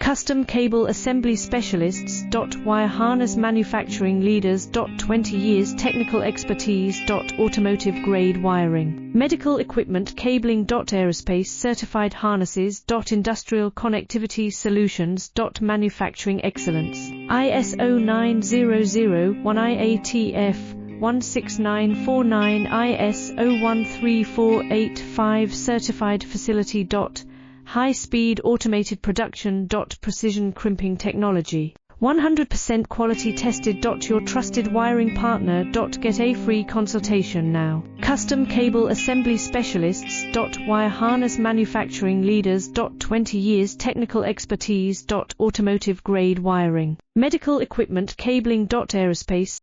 Custom Cable Assembly Specialists. Wire Harness Manufacturing Leaders. 20 years technical expertise. Automotive grade wiring. Medical equipment cabling. Aerospace certified harnesses. Industrial connectivity solutions. Manufacturing excellence. ISO 9001 IATF 16949 ISO 13485 certified facility. High-speed automated production. Precision crimping technology. 100% quality tested. Your trusted wiring partner. Get a free consultation now. Custom Cable Assembly Specialists. Wire Harness Manufacturing Leaders. 20 years technical expertise. Automotive grade wiring. Medical equipment cabling. Aerospace